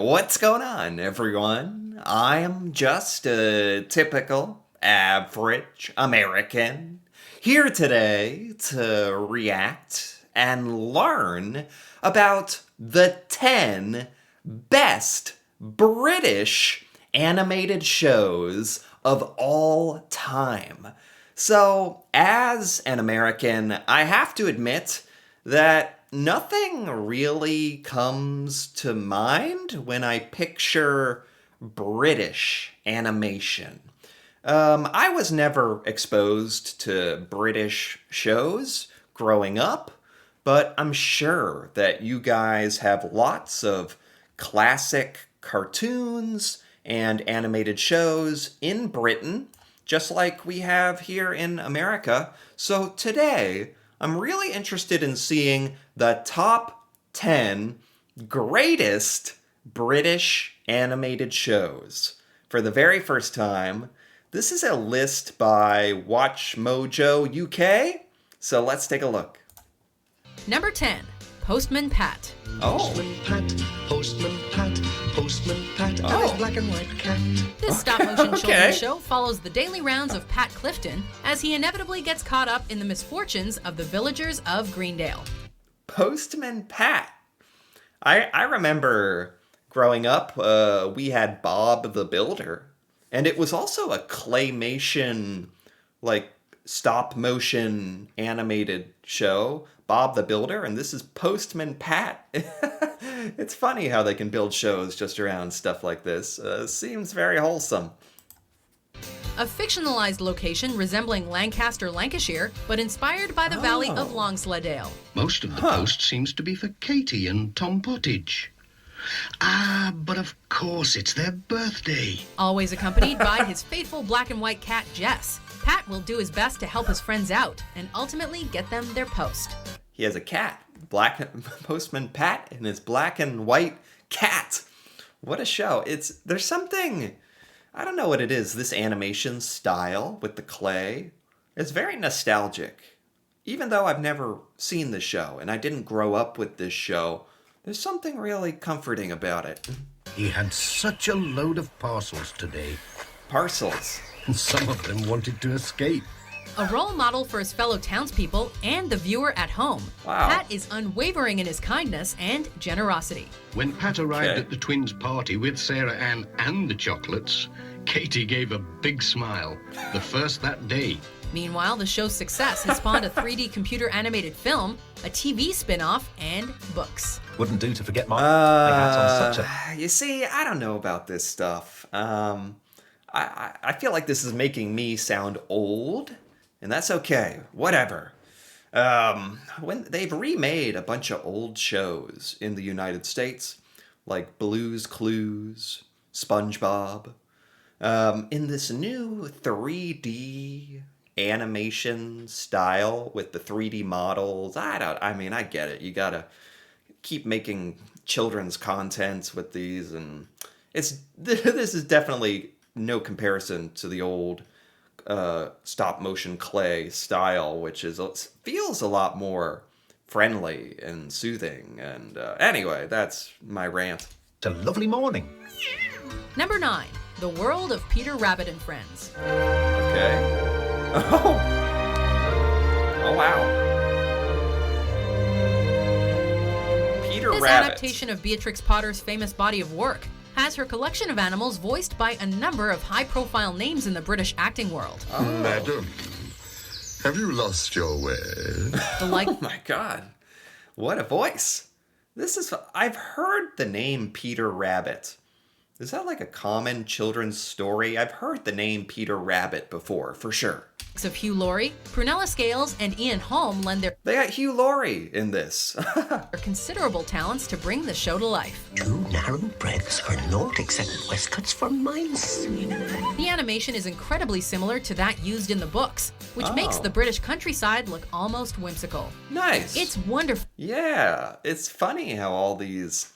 What's going on, everyone? I am just a typical, average American here today to react and learn about the 10 best British animated shows of all time. So, as an American, I have to admit that nothing really comes to mind when I picture British animation. I was never exposed to British shows growing up, but I'm sure that you guys have lots of classic cartoons and animated shows in Britain, just like we have here in America. So today, I'm really interested in seeing the top 10 greatest British animated shows. For the very first time, this is a list by Watch Mojo UK. So let's take a look. Number 10, Postman Pat. Oh, Postman Pat, Postman Pat, Postman Pat, Oh. and his black and white cat. This stop-motion Okay. children's show follows the daily rounds of Pat Clifton as he inevitably gets caught up in the misfortunes of the villagers of Greendale. Postman Pat. I remember growing up, we had Bob the Builder, and it was also a claymation, like stop motion animated show, Bob the Builder, and this is Postman Pat. It's funny how they can build shows just around stuff like this. Seems very wholesome. A fictionalized location resembling Lancaster, Lancashire, but inspired by the valley of Longsleddale. Most of the post seems to be for Katie and Tom Pottage. Ah, but of course it's their birthday. Always accompanied by his faithful black and white cat, Jess, Pat will do his best to help his friends out and ultimately get them their post. He has a cat, Postman Pat, and his black and white cat. What a show! There's something, I don't know what it is. This animation style with the clay is very nostalgic. Even though I've never seen the show and I didn't grow up with this show, there's something really comforting about it. He had such a load of parcels today, Parcels. and some of them wanted to escape. A role model for his fellow townspeople and the viewer at home, Wow. Pat is unwavering in his kindness and generosity. When Pat arrived Okay. at the twins' party with Sarah Ann and the chocolates, Katie gave a big smile, the first that day. Meanwhile, the show's success has spawned a 3D computer animated film, a TV spin-off, and books. Wouldn't do to forget my hat on such a... You see, I don't know about this stuff. I feel like this is making me sound old, and that's okay. Whatever. When they've remade a bunch of old shows in the United States, like Blue's Clues, SpongeBob, in this new 3D animation style with the 3D models. I get it. You gotta keep making children's content with these, and this is definitely no comparison to the old stop motion clay style, which feels a lot more friendly and soothing. And anyway, that's my rant. It's a lovely morning. Number 9, The World of Peter Rabbit and Friends. Okay. Oh wow. Peter This Rabbit. adaptation of Beatrix Potter's famous body of work has her collection of animals voiced by a number of high-profile names in the British acting world. Madam, have you lost your way? The like Oh my god. What a voice. I've heard the name Peter Rabbit. Is that like a common children's story? I've heard the name Peter Rabbit before, for sure. of Hugh Laurie, Prunella Scales, and Ian Holm lend their They got Hugh Laurie in this. considerable talents to bring the show to life. Two narrow breadths for naught except waistcoats for mice. The animation is incredibly similar to that used in the books, which makes Oh. the British countryside look almost whimsical. Nice. It's wonderful. Yeah, it's funny how all these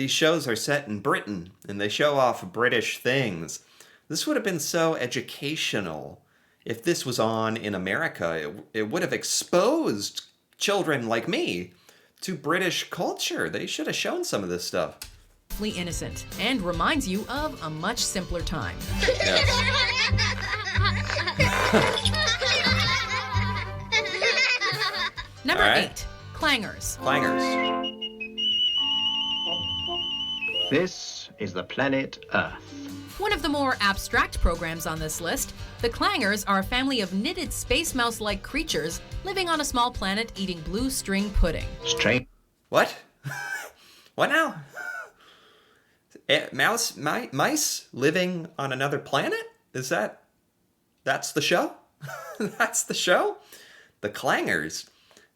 shows are set in Britain and they show off British things. This would have been so educational if this was on in America. It would have exposed children like me to British culture. They should have shown some of this stuff. innocent and reminds you of a much simpler time. Number All right. 8, Clangers. Clangers. This is the planet Earth. One of the more abstract programs on this list, the Clangers are a family of knitted space mouse-like creatures living on a small planet eating blue string pudding. Strange. What? What now? Mice living on another planet? That's the show? That's the show? The Clangers.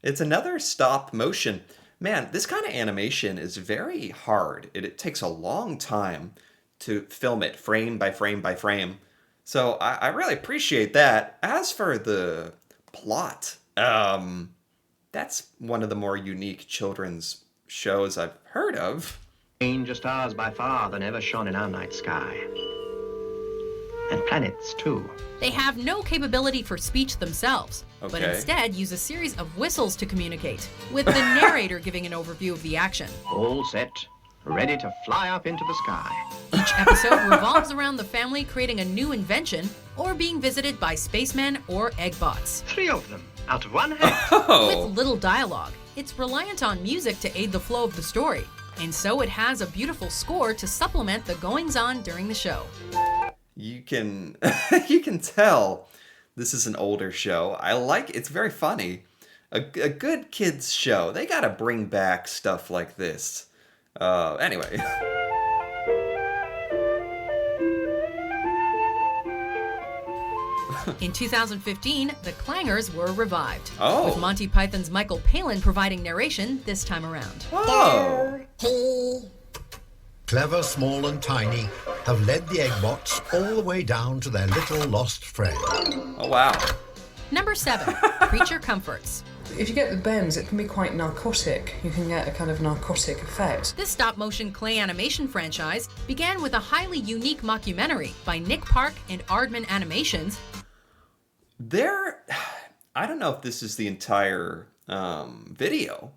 It's another stop motion. Man, this kind of animation is very hard. It takes a long time to film it frame by frame by frame. So I really appreciate that. As for the plot, that's one of the more unique children's shows I've heard of. Stranger stars by far than ever shone in our night sky. And planets, too. They have no capability for speech themselves, but Okay. instead use a series of whistles to communicate, with the narrator giving an overview of the action. All set, ready to fly up into the sky. Each episode revolves around the family creating a new invention or being visited by spacemen or eggbots. 3 of them, out of one head. Oh, With little dialogue, it's reliant on music to aid the flow of the story, and so it has a beautiful score to supplement the goings-on during the show. you can you can tell this is an older show. It's very funny. A good kids show. They gotta bring back stuff like this. Anyway. In 2015, the Clangers were revived, Oh. with Monty Python's Michael Palin providing narration this time around. Oh. Clever, small and tiny have led the Eggbots all the way down to their little lost friend. Oh wow. Number 7, Creature Comforts. If you get the bends, it can be quite narcotic. You can get a kind of narcotic effect. This stop-motion clay animation franchise began with a highly unique mockumentary by Nick Park and Aardman Animations. I don't know if this is the entire video.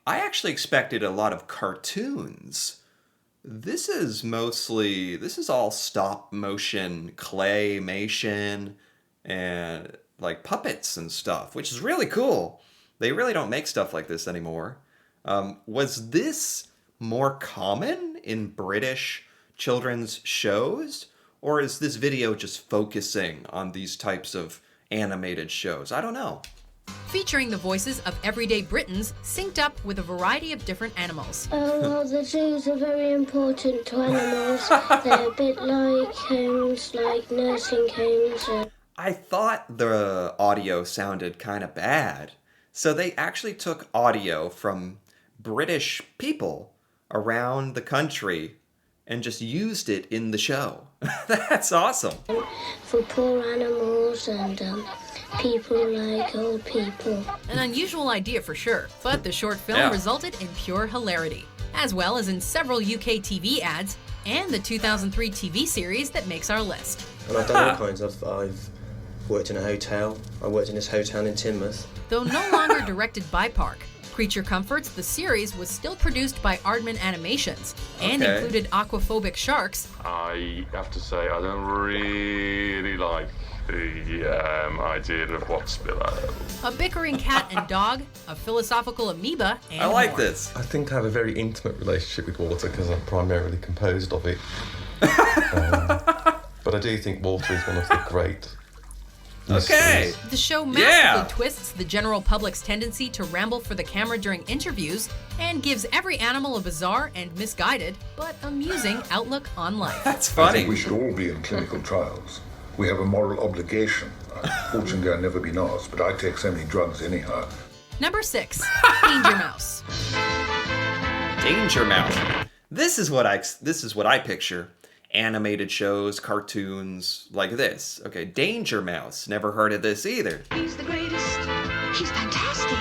I actually expected a lot of cartoons. This is all stop motion claymation and like puppets and stuff, which is really cool. They really don't make stuff like this anymore. Was this more common in British children's shows? Or is this video just focusing on these types of animated shows? I don't know. Featuring the voices of everyday Britons synced up with a variety of different animals. Well, the zoos are very important to animals. They're a bit like homes, like nursing homes. I thought the audio sounded kind of bad. So they actually took audio from British people around the country and just used it in the show. That's awesome. For poor animals and people like old people. An unusual idea for sure, but the short film resulted in pure hilarity, as well as in several UK TV ads and the 2003 TV series that makes our list. And I've done all kinds. I've worked in a hotel. I worked in this hotel in Teignmouth. Though no longer directed by Park, Creature Comforts, the series, was still produced by Aardman Animations and included aquaphobic sharks. I have to say, I don't really like the idea of what's below. A bickering cat and dog, a philosophical amoeba, and I like more. this. I think I have a very intimate relationship with water because I'm primarily composed of it. But I do think water is one of the great Okay. The show massively twists the general public's tendency to ramble for the camera during interviews and gives every animal a bizarre and misguided, but amusing outlook on life. That's I funny. think we should all be in clinical trials. We have a moral obligation. Fortunately, I've never been asked, but I take so many drugs anyhow. Number 6, Danger Mouse. Danger Mouse. This is what I picture. Animated shows, cartoons, like this. Okay, Danger Mouse. Never heard of this either. He's the greatest. He's fantastic.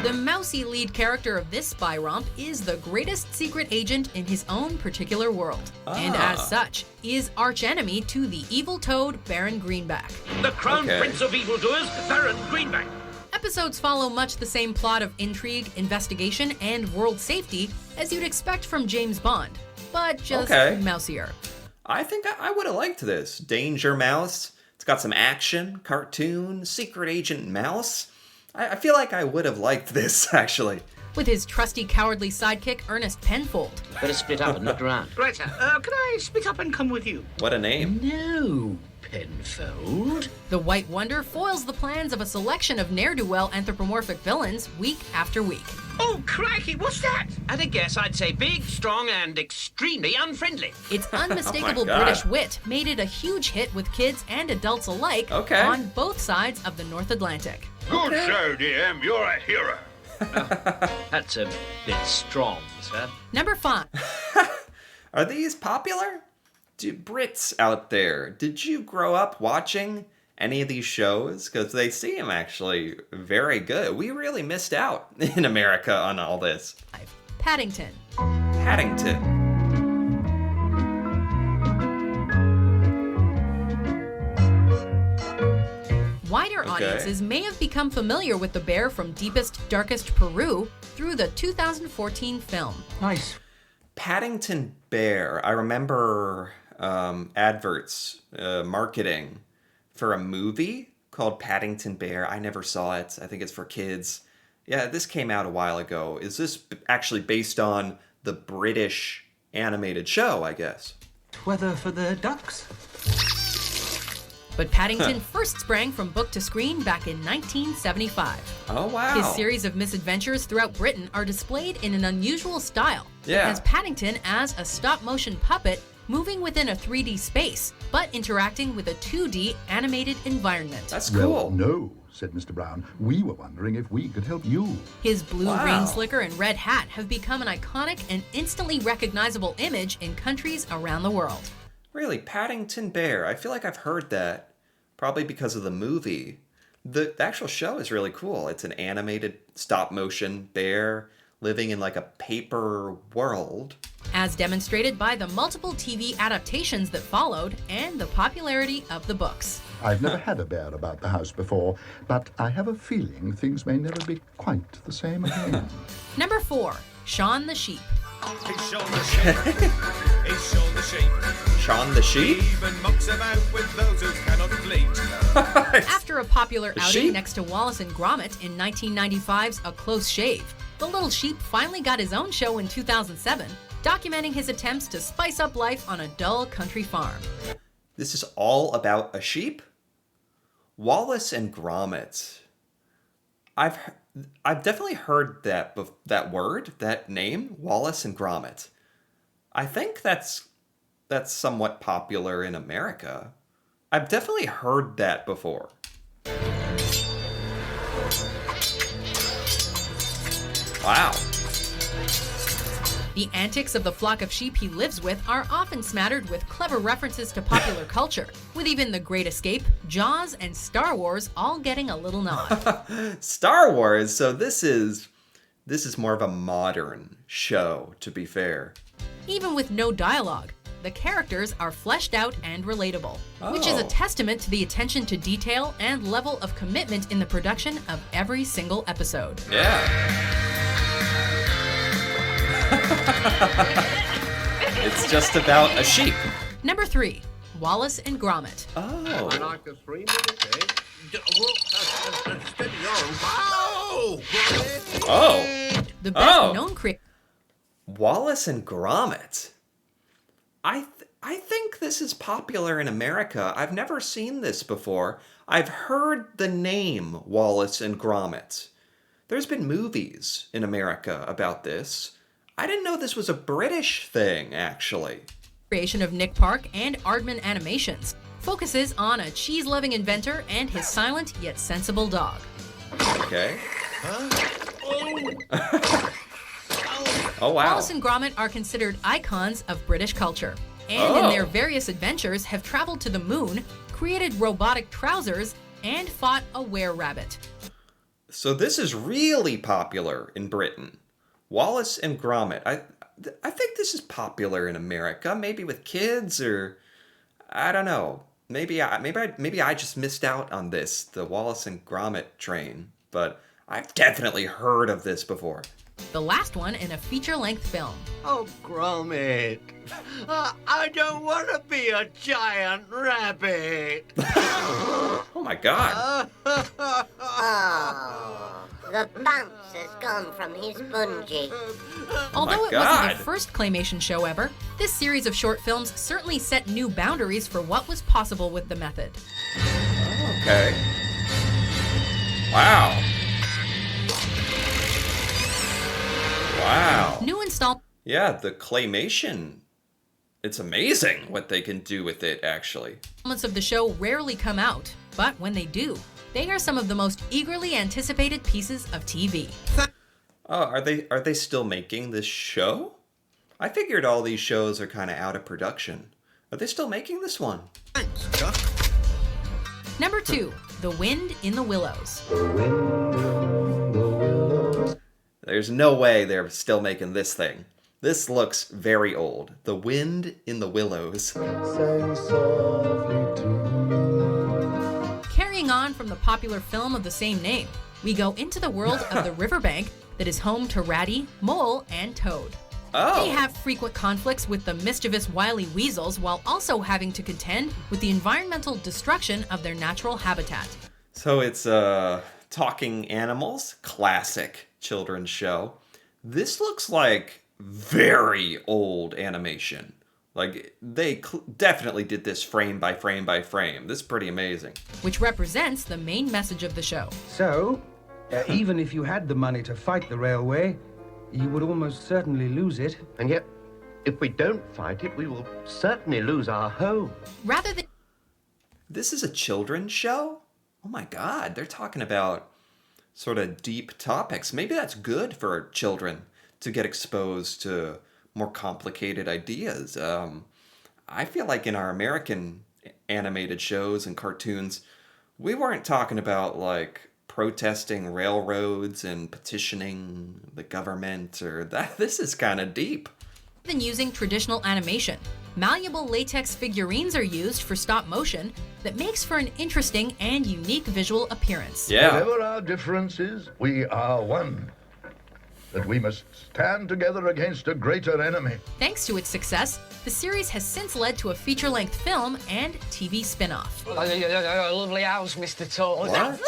The mousy lead character of this spy romp is the greatest secret agent in his own particular world. And as such, is archenemy to the evil toad Baron Greenback. The Crown Prince of Evildoers, Baron Greenback. A Episodes follow much the same plot of intrigue, investigation, and world safety as you'd expect from James Bond, but just mousier. I think I would have liked this. Danger Mouse. It's got some action, cartoon, Secret Agent Mouse. I feel like I would have liked this, actually. With his trusty cowardly sidekick, Ernest Penfold. Better split up and look around. Right, sir. Can I split up and come with you? What a name. No, Penfold. The White Wonder foils the plans of a selection of ne'er-do-well anthropomorphic villains week after week. Oh, crikey, what's that? At a guess, I'd say big, strong, and extremely unfriendly. Its unmistakable British wit made it a huge hit with kids and adults alike on both sides of the North Atlantic. Good show, DM. You're a hero. That's a bit strong, sir. Number 5. Are these popular? Do Brits out there, did you grow up watching any of these shows? Because they seem actually very good. We really missed out in America on all this. Paddington. Paddington. Wider audiences may have become familiar with the bear from deepest, darkest Peru through the 2014 film. Nice. Paddington Bear. I remember adverts, marketing for a movie called Paddington Bear. I never saw it. I think it's for kids. Yeah, this came out a while ago. Is this actually based on the British animated show, I guess? Weather for the ducks. But Paddington first sprang from book to screen back in 1975. Oh, wow. His series of misadventures throughout Britain are displayed in an unusual style. Yeah. It has Paddington as a stop-motion puppet moving within a 3D space, but interacting with a 2D animated environment. That's cool. Well, no, said Mr. Brown. We were wondering if we could help you. His blue rain slicker and red hat have become an iconic and instantly recognizable image in countries around the world. Really, Paddington Bear. I feel like I've heard that, probably because of the movie. The actual show is really cool. It's an animated stop-motion bear living in like a paper world. As demonstrated by the multiple TV adaptations that followed and the popularity of the books. I've never had a bear about the house before, but I have a feeling things may never be quite the same again. Number 4, Shaun the Sheep. It's Shaun the Sheep. It's Shaun the Sheep. Shaun the Sheep? He even mucks about with those who cannot bleat. After a popular outing sheep? next to Wallace and Gromit in 1995's A Close Shave, the little sheep finally got his own show in 2007, documenting his attempts to spice up life on a dull country farm. This is all about a sheep? Wallace and Gromit. I've definitely heard that word, that name, Wallace and Gromit. I think that's somewhat popular in America. I've definitely heard that before. Wow. The antics of the flock of sheep he lives with are often smattered with clever references to popular culture, with even The Great Escape, Jaws, and Star Wars all getting a little nod. Star Wars, so this is more of a modern show, to be fair. Even with no dialogue, the characters are fleshed out and relatable, which is a testament to the attention to detail and level of commitment in the production of every single episode. Yeah. It's just about a sheep. Number 3, Wallace and Gromit. Oh. I like a 3 minute, eh? Steady on. Oh. The best known Wallace and Gromit. I think this is popular in America. I've never seen this before. I've heard the name Wallace and Gromit. There's been movies in America about this. I didn't know this was a British thing, actually. Creation of Nick Park and Aardman Animations focuses on a cheese-loving inventor and his silent yet sensible dog. Okay. Oh, wow. Wallace and Gromit are considered icons of British culture, and in their various adventures have traveled to the moon, created robotic trousers, and fought a were-rabbit. So this is really popular in Britain. Wallace and Gromit. I think this is popular in America, maybe with kids, or I don't know. Maybe I just missed out on this, the Wallace and Gromit train. but I've definitely heard of this before. The last one in a feature-length film. Oh, Gromit. I don't want to be a giant rabbit. Oh my god. Oh, the bounce has gone from his bungee. Although it wasn't the first claymation show ever, this series of short films certainly set new boundaries for what was possible with the method. Okay. Wow. Wow. New install. Yeah, the claymation. It's amazing what they can do with it, actually. Moments of the show rarely come out, but when they do, they are some of the most eagerly anticipated pieces of TV. Oh, are they still making this show? I figured all these shows are kind of out of production. Are they still making this one? Thanks, Chuck. Number 2, The Wind in the Willows. There's no way they're still making this thing. This looks very old. The Wind in the Willows. Carrying on from the popular film of the same name, we go into the world of the riverbank that is home to Ratty, Mole, and Toad. Oh. They have frequent conflicts with the mischievous wily weasels while also having to contend with the environmental destruction of their natural habitat. So it's talking animals, classic children's show. This looks like very old animation. Like they definitely did this frame by frame by frame. This is pretty amazing. Which represents the main message of the show. So, even if you had the money to fight the railway, you would almost certainly lose it. And yet, if we don't fight it, we will certainly lose our home. Rather than... This is a children's show? Oh my god, they're talking about sort of deep topics. Maybe that's good for children to get exposed to more complicated ideas. I feel like in our American animated shows and cartoons, we weren't talking about like protesting railroads and petitioning the government or that. This is kind of deep. Than using traditional animation, malleable latex figurines are used for stop motion that makes for an interesting and unique visual appearance. Yeah. Whatever our differences, we are one. That we must stand together against a greater enemy. Thanks to its success, the series has since led to a feature-length film and TV spin-off. Lovely house, Mr. Toad. What?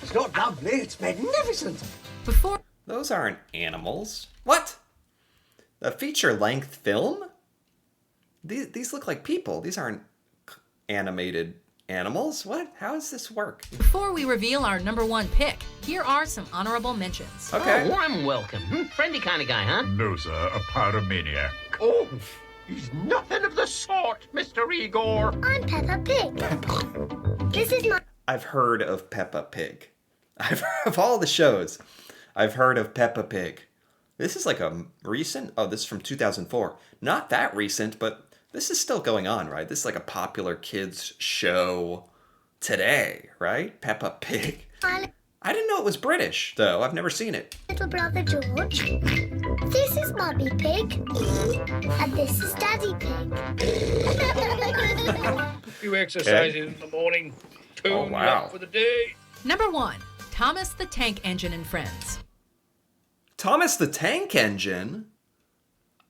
It's not lovely, it's magnificent. Before... Those aren't animals. What? A feature-length film? These look like people. These aren't animated animals. What? How does this work? Before we reveal our number 1 pick, here are some honorable mentions. Okay. Oh, warm welcome. Friendly kind of guy, huh? No, sir, a pyromaniac. Oh, he's nothing of the sort, Mr. Igor. I'm Peppa Pig. This is my... I've heard of Peppa Pig. Of all the shows, I've heard of Peppa Pig. This is like a recent... Oh, this is from 2004. Not that recent, but this is still going on, right? This is like a popular kids show today, right? Peppa Pig. I didn't know it was British, though. I've never seen it. Little brother George. This is Mummy Pig. And this is Daddy Pig. You exercise in the morning. Tune up for the day. Number 1, Thomas the Tank Engine and Friends. Thomas the Tank Engine?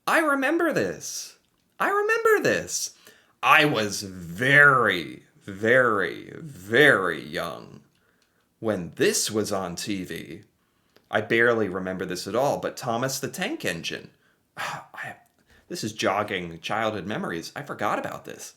I remember this. I was very, very, very young when this was on TV. I barely remember this at all, but Thomas the Tank Engine. This is jogging childhood memories. I forgot about this.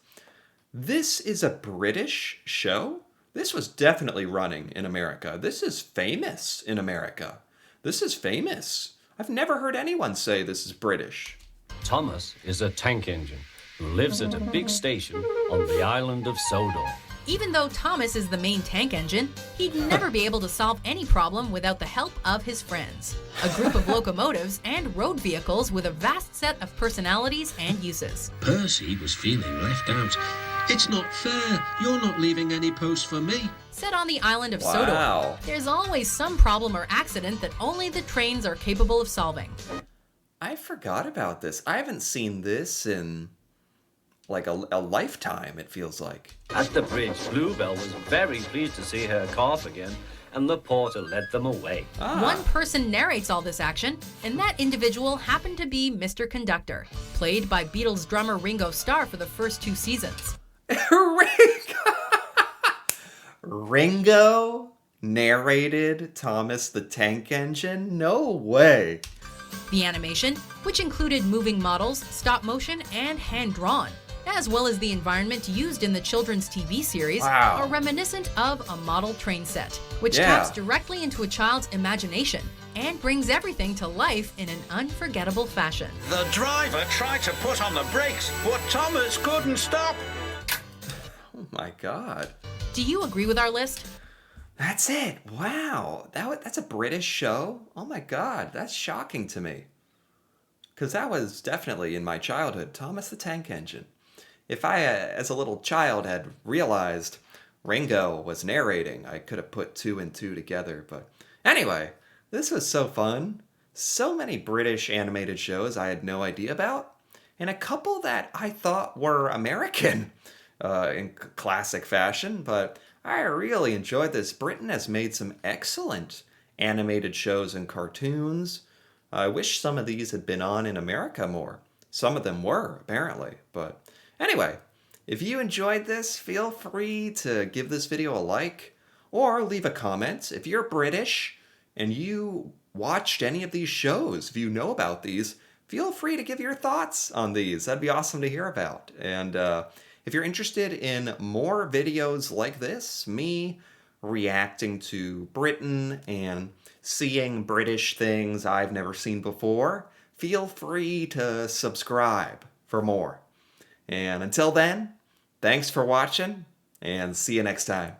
This is a British show? This was definitely running in America. This is famous in America. This is famous. I've never heard anyone say this is British. Thomas is a tank engine who lives at a big station on the island of Sodor. Even though Thomas is the main tank engine, he'd never be able to solve any problem without the help of his friends. A group of locomotives and road vehicles with a vast set of personalities and uses. Percy was feeling left out. It's not fair. You're not leaving any post for me. Set on the island of Wow. Sodor, there's always some problem or accident that only the trains are capable of solving. I forgot about this. I haven't seen this in like a lifetime, it feels like. At the bridge, Bluebell was very pleased to see her calf again and the porter led them away. One person narrates all this action, and that individual happened to be Mr. Conductor, played by Beatles drummer Ringo Starr for the first 2 seasons. Ringo narrated Thomas the Tank Engine? No way. The animation, which included moving models, stop motion, and hand-drawn, as well as the environment used in the children's TV series, are reminiscent of a model train set, which taps directly into a child's imagination and brings everything to life in an unforgettable fashion. The driver tried to put on the brakes, but Thomas couldn't stop. Oh my God. Do you agree with our list? That's it. Wow. That's a British show? Oh my God. That's shocking to me. Because that was definitely in my childhood, Thomas the Tank Engine. If I, as a little child, had realized Ringo was narrating, I could have put 2 and 2 together. But anyway, this was so fun. So many British animated shows I had no idea about. And a couple that I thought were American in classic fashion. But I really enjoyed this. Britain has made some excellent animated shows and cartoons. I wish some of these had been on in America more. Some of them were, apparently. But anyway, if you enjoyed this, feel free to give this video a like or leave a comment. If you're British and you watched any of these shows, if you know about these, feel free to give your thoughts on these. That'd be awesome to hear about. And if you're interested in more videos like this, me reacting to Britain and seeing British things I've never seen before, feel free to subscribe for more. And until then, thanks for watching, and see you next time.